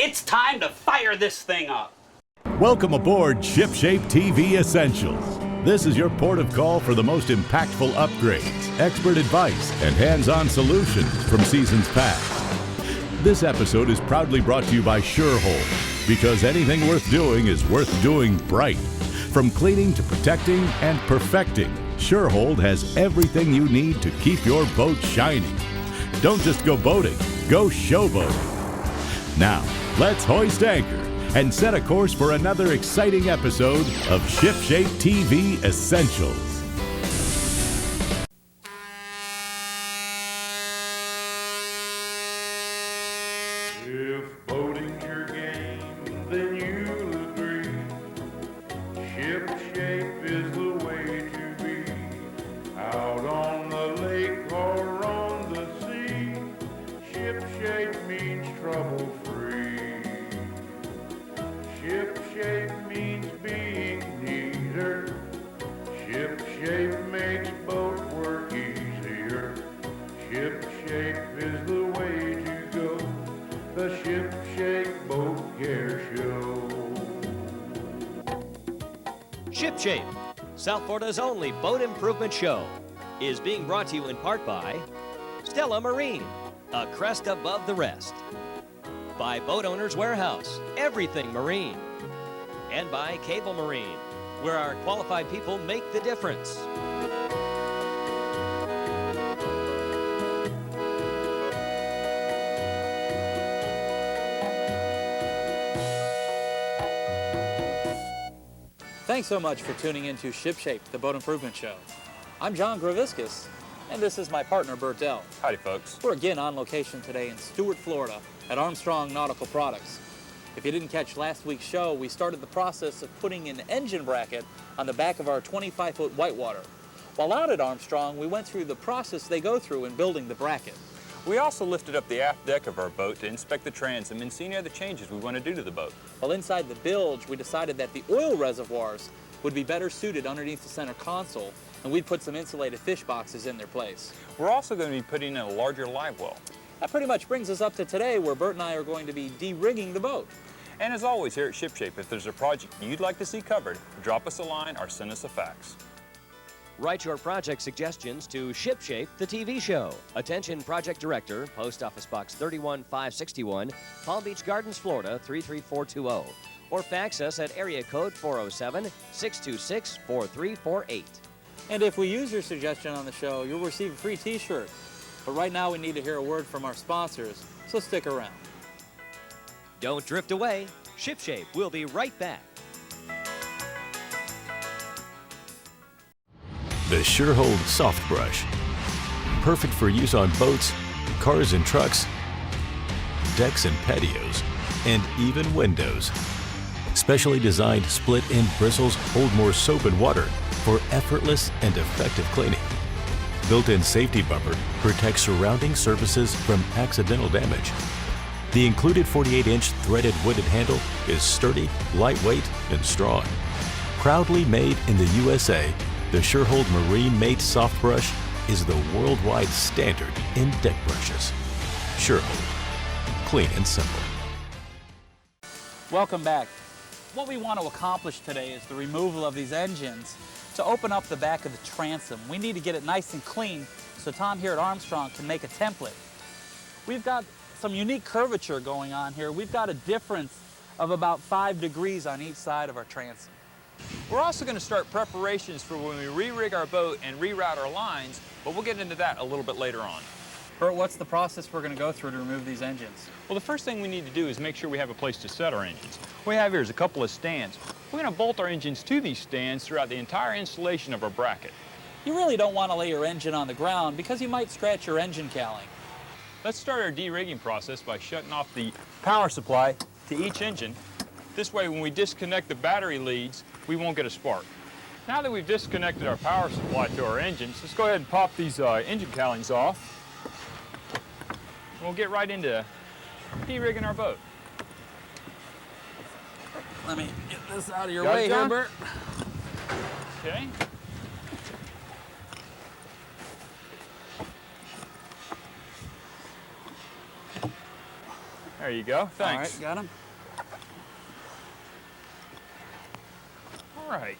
It's time to fire this thing up. Welcome aboard ShipShape TV Essentials. This is your port of call for the most impactful upgrades, expert advice, and hands-on solutions from seasons past. This episode is proudly brought to you by SureHold, because anything worth doing is worth doing bright. From cleaning to protecting and perfecting, SureHold has everything you need to keep your boat shining. Don't just go boating, go showboating. Now, let's hoist anchor and set a course for another exciting episode of ShipShape TV Essentials. If boating's your game, then you'll agree. ShipShape is the way to be. Out on the lake or on the sea, ShipShape means trouble-free. ShipShape means being neater. ShipShape makes boat work easier. ShipShape is the way to go. The ShipShape Boat Care Show. ShipShape, South Florida's only boat improvement show, is being brought to you in part by Stella Marine, a crest above the rest. By Boat Owners Warehouse, everything marine. And by Cable Marine, where our qualified people make the difference. Thanks so much for tuning in to ShipShape, the boat improvement show. I'm John Greviskis, and this is my partner, Burt Dell. Howdy, folks. We're again on location today in Stuart, Florida, at Armstrong Nautical Products. If you didn't catch last week's show, we started the process of putting an engine bracket on the back of our 25-foot Whitewater. While out at Armstrong, we went through the process they go through in building the bracket. We also lifted up the aft deck of our boat to inspect the transom and see any other changes we want to do to the boat. While inside the bilge, we decided that the oil reservoirs would be better suited underneath the center console, and we'd put some insulated fish boxes in their place. We're also going to be putting in a larger live well. That pretty much brings us up to today, where Burt and I are going to be de-rigging the boat. And as always here at ShipShape, if there's a project you'd like to see covered, drop us a line or send us a fax. Write your project suggestions to ShipShape, the TV show. Attention Project Director, Post Office Box 31561, Palm Beach Gardens, Florida 33420. Or fax us at area code 407-626-4348. And if we use your suggestion on the show, you'll receive a free t-shirt. But right now we need to hear a word from our sponsors, so stick around. Don't drift away. ShipShape will be right back. The SureHold Soft Brush. Perfect for use on boats, cars and trucks, decks and patios, and even windows. Specially designed split-end bristles hold more soap and water for effortless and effective cleaning. Built-in safety bumper protects surrounding surfaces from accidental damage. The included 48-inch threaded wooded handle is sturdy, lightweight, and strong. Proudly made in the USA, the SureHold Marine Mate Soft Brush is the worldwide standard in deck brushes. SureHold. Clean and simple. Welcome back. What we want to accomplish today is the removal of these engines to open up the back of the transom. We need to get it nice and clean so Tom here at Armstrong can make a template. We've got some unique curvature going on here. We've got a difference of about 5 degrees on each side of our transom. We're also going to start preparations for when we re-rig our boat and reroute our lines, but we'll get into that a little bit later on. Burt, what's the process we're going to go through to remove these engines? Well, the first thing we need to do is make sure we have a place to set our engines. What we have here is a couple of stands. We're going to bolt our engines to these stands throughout the entire installation of our bracket. You really don't want to lay your engine on the ground because you might scratch your engine cowling. Let's start our de-rigging process by shutting off the power supply to each engine. This way, when we disconnect the battery leads, we won't get a spark. Now that we've disconnected our power supply to our engines, let's go ahead and pop these engine cowlings off. And we'll get right into de-rigging our boat. Let me get this out of your Got way it, here, John? Burt. Okay. There you go. Thanks. All right, got him. All right.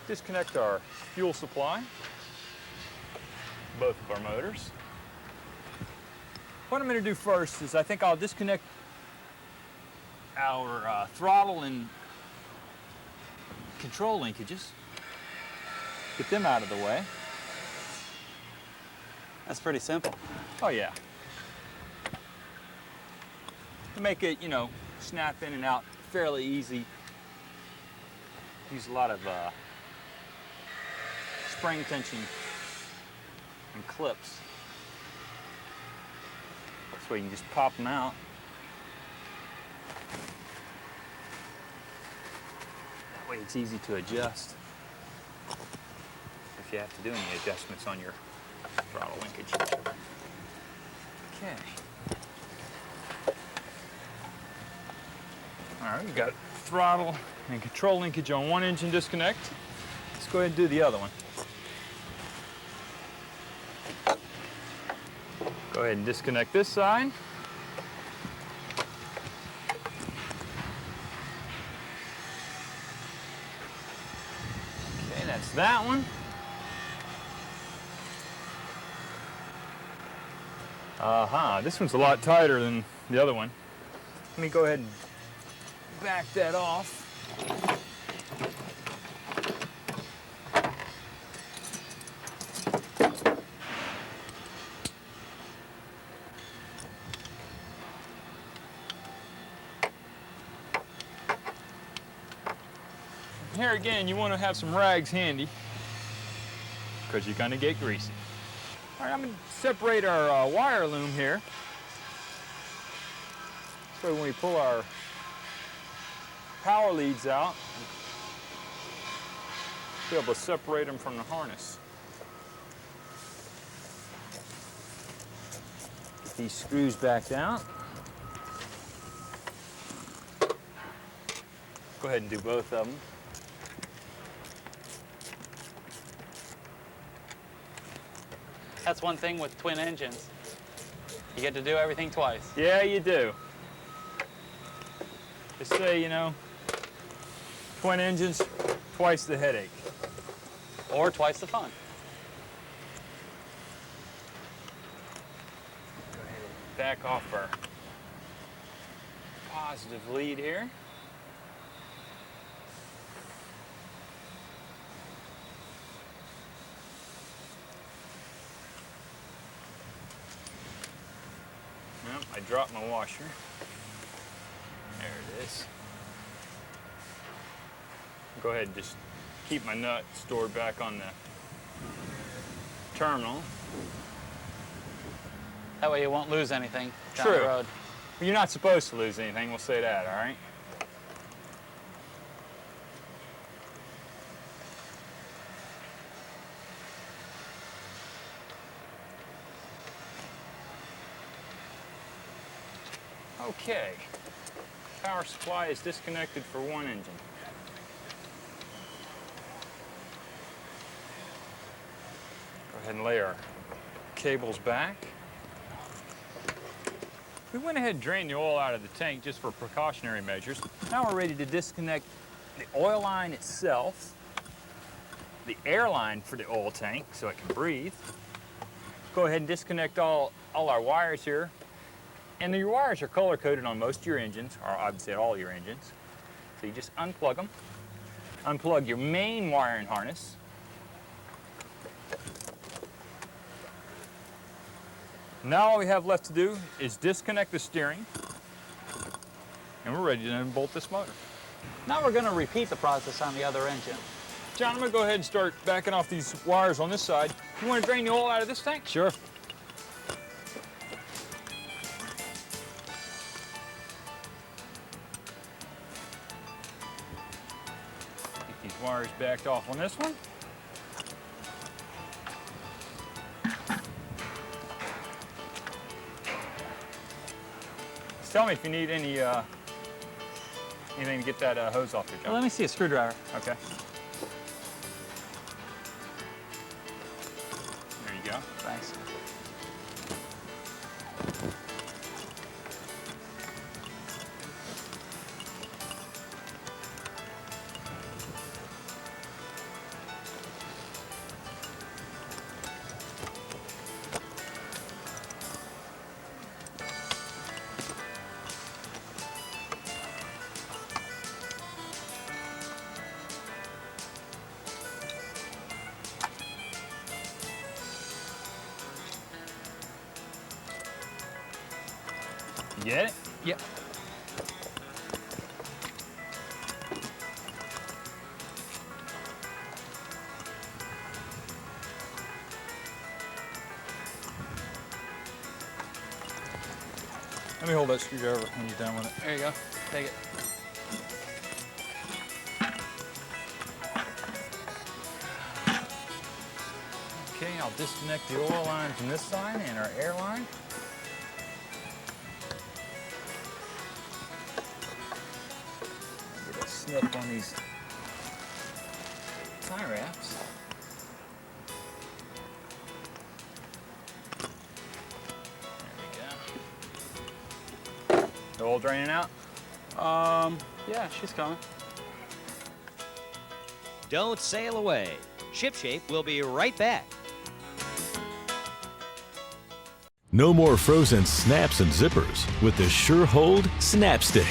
Disconnect our fuel supply, both of our motors. What I'm going to do first is I think I'll disconnect our throttle and control linkages. Get them out of the way. That's pretty simple. Oh yeah. To make it, you know, snap in and out fairly easy. Use a lot of spring tension and clips. This way you can just pop them out. That way it's easy to adjust if you have to do any adjustments on your throttle linkage. Okay. All right, we've got throttle and control linkage on one engine disconnect. Let's go ahead and do the other one. Go ahead and disconnect this side. Okay, that's that one. This one's a lot tighter than the other one. Let me go ahead and back that off. Here again, you want to have some rags handy because you're going to get greasy. All right, I'm going to separate our wire loom here. So when we pull our power leads out, be able to separate them from the harness. Get these screws back out. Go ahead and do both of them. That's one thing with twin engines. You get to do everything twice. Yeah, you do. They say, you know, twin engines, twice the headache. Or twice the fun. Go ahead and back off our positive lead here. Well, I dropped my washer. There it is. Go ahead and just keep my nut stored back on the terminal. That way you won't lose anything down True. the road. You're not supposed to lose anything, we'll say that, all right? Okay, power supply is disconnected for one engine. Go ahead and lay our cables back. We went ahead and drained the oil out of the tank just for precautionary measures. Now we're ready to disconnect the oil line itself, the air line for the oil tank so it can breathe. Go ahead and disconnect all our wires here. And your wires are color-coded on most of your engines, or I would say all your engines. So you just unplug them. Unplug your main wiring harness. Now all we have left to do is disconnect the steering, and we're ready to unbolt this motor. Now we're going to repeat the process on the other engine. John, I'm going to go ahead and start backing off these wires on this side. You want to drain the oil out of this tank? Sure. Get these wires backed off on this one. Just tell me if you need any anything to get that hose off there, John. Well, let me see a screwdriver. Okay. There you go. Thanks. get it? Yep. Let me hold that screwdriver when you're done with it. There you go. Take it. Okay, I'll disconnect the oil line from this side and our air line. Get a sniff on these tie wraps. There we go. The oil draining out? Yeah, she's coming. Don't sail away. ShipShape will be right back. No more frozen snaps and zippers with the Sure Hold Snap Stick.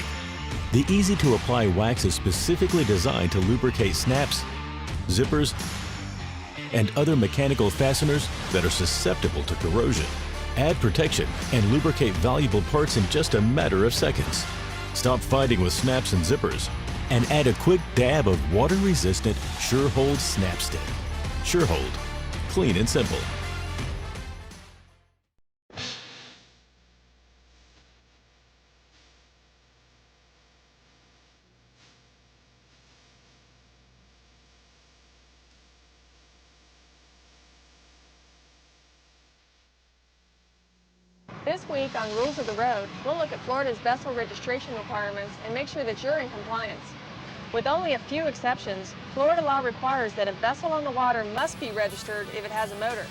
The easy-to-apply wax is specifically designed to lubricate snaps, zippers, and other mechanical fasteners that are susceptible to corrosion. Add protection and lubricate valuable parts in just a matter of seconds. Stop fighting with snaps and zippers and add a quick dab of water-resistant Sure Hold Snap Stick. Sure Hold. Clean and simple. This week on Rules of the Road, we'll look at Florida's vessel registration requirements and make sure that you're in compliance. With only a few exceptions, Florida law requires that a vessel on the water must be registered if it has a motor.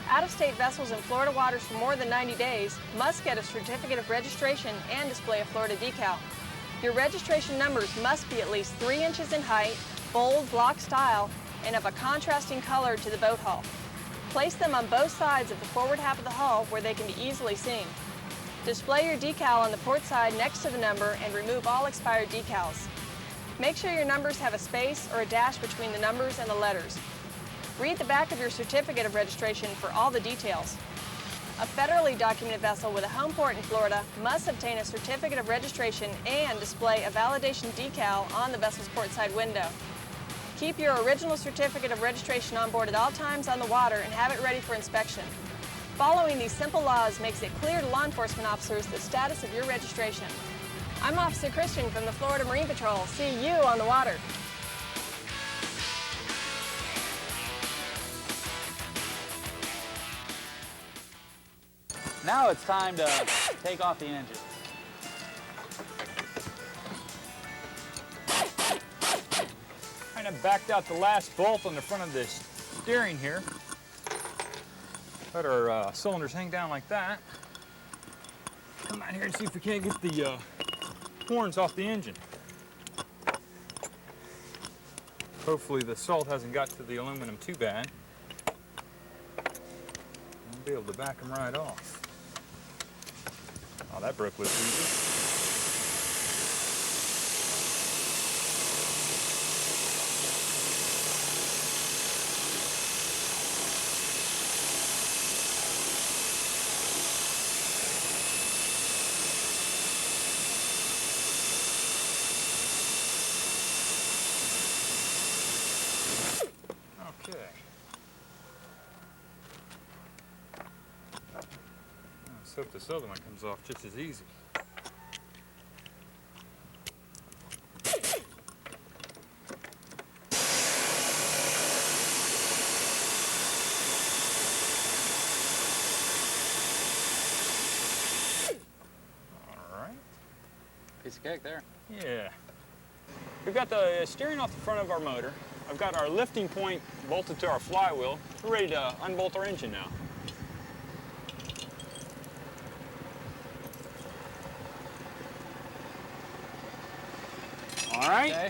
Out-of-state vessels in Florida waters for more than 90 days must get a certificate of registration and display a Florida decal. Your registration numbers must be at least 3 inches in height, bold block style, and of a contrasting color to the boat hull. Place them on both sides of the forward half of the hull where they can be easily seen. Display your decal on the port side next to the number and remove all expired decals. Make sure your numbers have a space or a dash between the numbers and the letters. Read the back of your certificate of registration for all the details. A federally documented vessel with a home port in Florida must obtain a certificate of registration and display a validation decal on the vessel's port side window. Keep your original certificate of registration on board at all times on the water and have it ready for inspection. Following these simple laws makes it clear to law enforcement officers the status of your registration. I'm Officer Christian from the Florida Marine Patrol. See you on the water. Now it's time to take off the engine. Kind of backed out the last bolt on the front of this steering here. Let our cylinders hang down like that. Come out here and see if we can't get the horns off the engine. Hopefully the salt hasn't got to the aluminum too bad. We'll be able to back them right off. Oh, that broke loose easy. Okay. Let's hope this other one comes off just as easy. All right. Piece of cake there. Yeah. We've got the steering off the front of our motor. I've got our lifting point bolted to our flywheel. We're ready to unbolt our engine now. All right. Okay.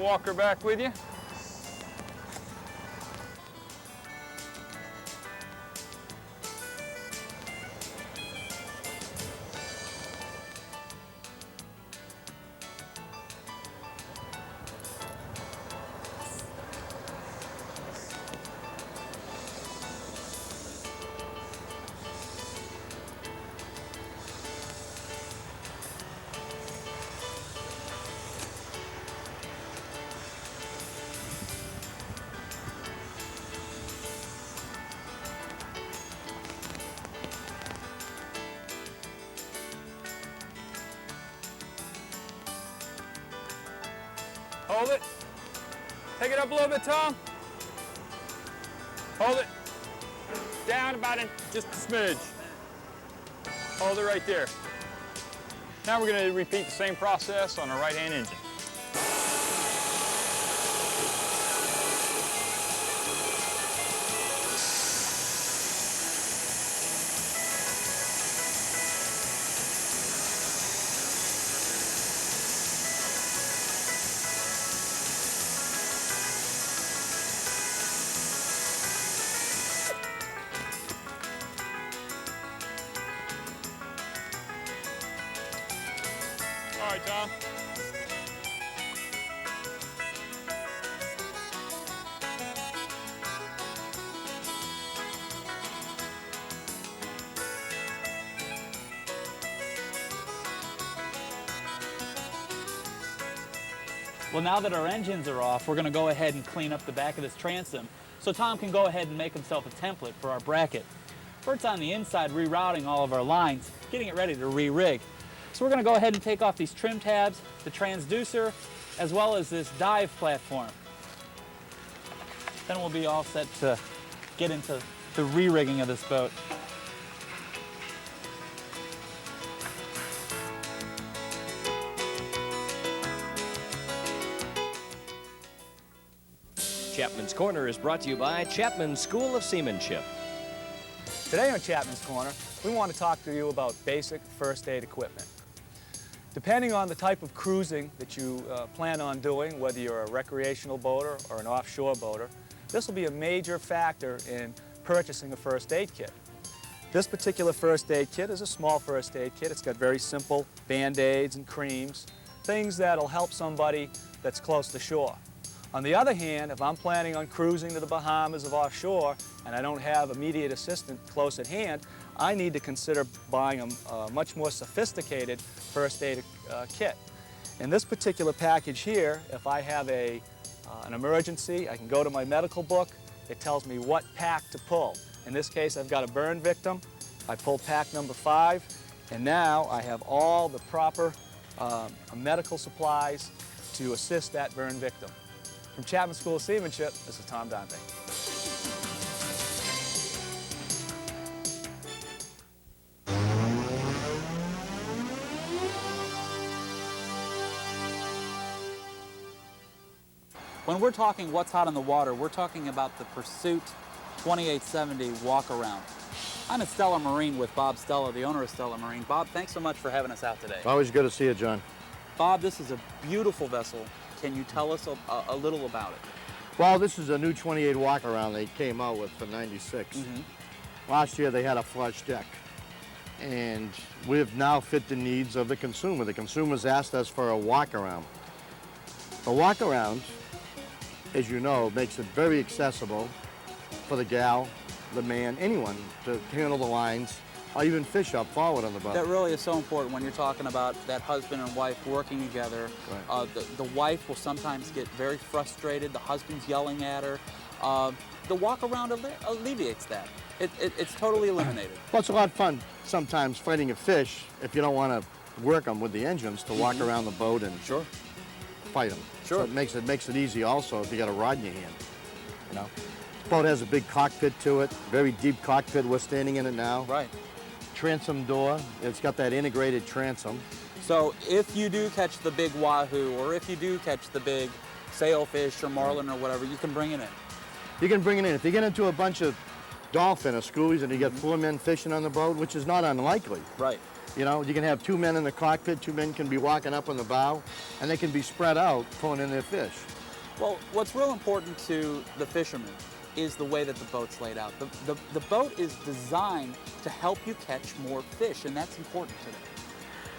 I'll walk her back with you. Hold it. Take it up a little bit, Tom. Hold it. Down about just a smidge. Hold it right there. Now we're going to repeat the same process on our right-hand engine. All right, Tom. Well, now that our engines are off, we're going to go ahead and clean up the back of this transom so Tom can go ahead and make himself a template for our bracket. Bert's on the inside rerouting all of our lines, getting it ready to re-rig. So we're going to go ahead and take off these trim tabs, the transducer, as well as this dive platform. Then we'll be all set to get into the re-rigging of this boat. Chapman's Corner is brought to you by Chapman School of Seamanship. Today on Chapman's Corner, we want to talk to you about basic first aid equipment. Depending on the type of cruising that you plan on doing, whether you're a recreational boater or an offshore boater, this will be a major factor in purchasing a first aid kit. This particular first aid kit is a small first aid kit. It's got very simple Band-Aids and creams, things that'll help somebody that's close to shore. On the other hand, if I'm planning on cruising to the Bahamas or offshore and I don't have immediate assistance close at hand, I need to consider buying a much more sophisticated first aid kit. In this particular package here, if I have an emergency, I can go to my medical book. It tells me what pack to pull. In this case, I've got a burn victim. I pull pack number 5, and now I have all the proper medical supplies to assist that burn victim. From Chapman School of Seamanship, this is Tom Donte. When we're talking what's hot on the water, we're talking about the Pursuit 2870 Walkaround. I'm at Stella Marine with Bob Stella, the owner of Stella Marine. Bob, thanks so much for having us out today. Always good to see you, John. Bob, this is a beautiful vessel. Can you tell us a little about it? Well, this is a new 28 Walkaround they came out with for '96. Last year they had a flush deck, and we've now fit the needs of the consumer. The consumers asked us for a Walkaround. A Walkaround, as you know, makes it very accessible for the gal, the man, anyone to handle the lines or even fish up forward on the boat. That really is so important when you're talking about that husband and wife working together. Right. The wife will sometimes get very frustrated. The husband's yelling at her. The Walkaround alleviates that. It's totally eliminated. Well, it's a lot of fun sometimes fighting a fish if you don't want to work them with the engines to walk around the boat and fight them. Sure. So it makes it easy also if you got a rod in your hand. You know, this boat has a big cockpit to it, very deep cockpit. We're standing in it now. Right. Transom door. It's got that integrated transom. So if you do catch the big wahoo, or if you do catch the big sailfish or marlin or whatever, you can bring it in. You can bring it in. If you get into a bunch of dolphin or schoolies and you get 4 men fishing on the boat, which is not unlikely. Right. You know, you can have 2 men in the cockpit, 2 men can be walking up on the bow, and they can be spread out pulling in their fish. Well, what's real important to the fishermen is the way that the boat's laid out. The boat is designed to help you catch more fish, and that's important today.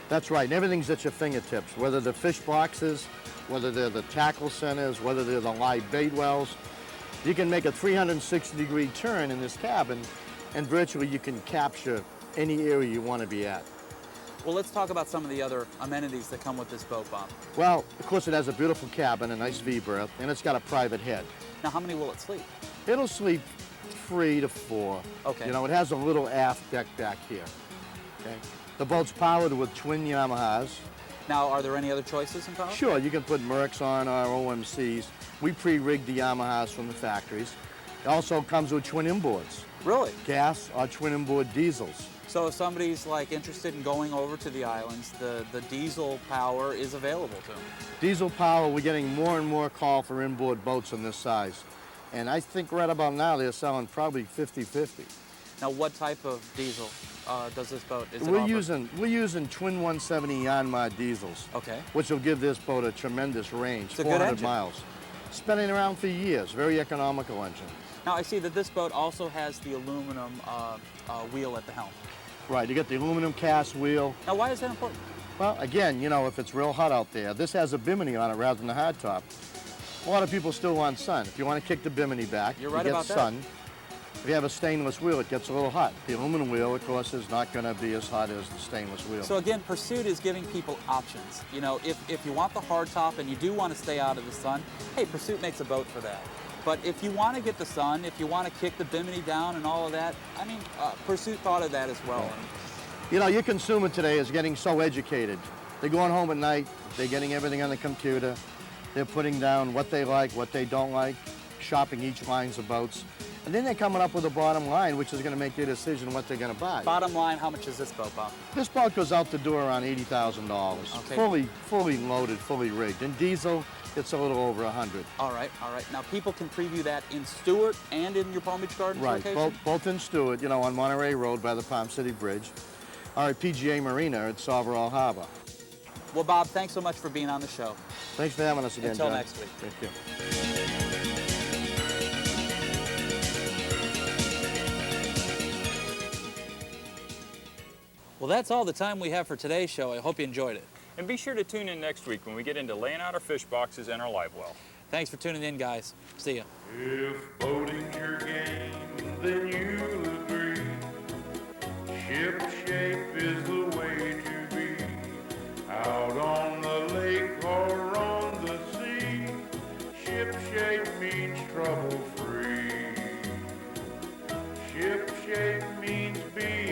That's right, and everything's at your fingertips, whether they're fish boxes, whether they're the tackle centers, whether they're the live bait wells. You can make a 360-degree turn in this cabin, and virtually you can capture any area you want to be at. Well, let's talk about some of the other amenities that come with this boat, Bob. Well, of course, it has a beautiful cabin, a nice V-berth, and it's got a private head. Now, how many will it sleep? It'll sleep 3 to 4. Okay. You know, it has a little aft deck back here. Okay. The boat's powered with twin Yamahas. Now, are there any other choices in power? Sure, you can put Mercs on or OMCs. We pre-rigged the Yamahas from the factories. It also comes with twin inboards. Really? Gas or twin inboard diesels. So if somebody's like interested in going over to the islands, the diesel power is available to them. Diesel power, we're getting more and more call for inboard boats in this size. And I think right about now they're selling probably 50-50. Now, what type of diesel does this boat? We're using twin 170 Yanmar diesels. Okay. Which will give this boat a tremendous range, It's a good 400 engine. miles. It's been around for years, very economical engine. Now, I see that this boat also has the aluminum wheel at the helm. Right, you get the aluminum cast wheel. Now, why is that important? Well, again, you know, if it's real hot out there, this has a bimini on it rather than a hardtop. A lot of people still want sun. If you want to kick the bimini back, You're right you get about that. sun. If you have a stainless wheel, it gets a little hot. The aluminum wheel, of course, is not going to be as hot as the stainless wheel. So again, Pursuit is giving people options. You know, if you want the hardtop and you do want to stay out of the sun, hey, Pursuit makes a boat for that. But if you want to get the sun, if you want to kick the bimini down and all of that, I mean, Pursuit thought of that as well. You know, your consumer today is getting so educated. They're going home at night, they're getting everything on the computer, they're putting down what they like, what they don't like, shopping each lines of boats. And then they're coming up with a bottom line, which is going to make their decision what they're going to buy. Bottom line, how much is this boat, Bob? This boat goes out the door around $80,000. Okay. Fully loaded, fully rigged. In diesel, it's a little over 100. All right, all right. Now, people can preview that in Stuart and in your Palm Beach Gardens Right, location? both in Stuart, you know, on Monterey Road by the Palm City Bridge, or at PGA Marina at Sauverall Harbor. Well, Bob, thanks so much for being on the show. Thanks for having us again, Until John. next week. Thank you. Well, that's all the time we have for today's show. I hope you enjoyed it. And be sure to tune in next week when we get into laying out our fish boxes and our live well. Thanks for tuning in, guys. See ya. If boating's your game, then you'll agree. Ship shape is the way to be. Out on the lake or on the sea, ship shape means trouble free. Ship shape means being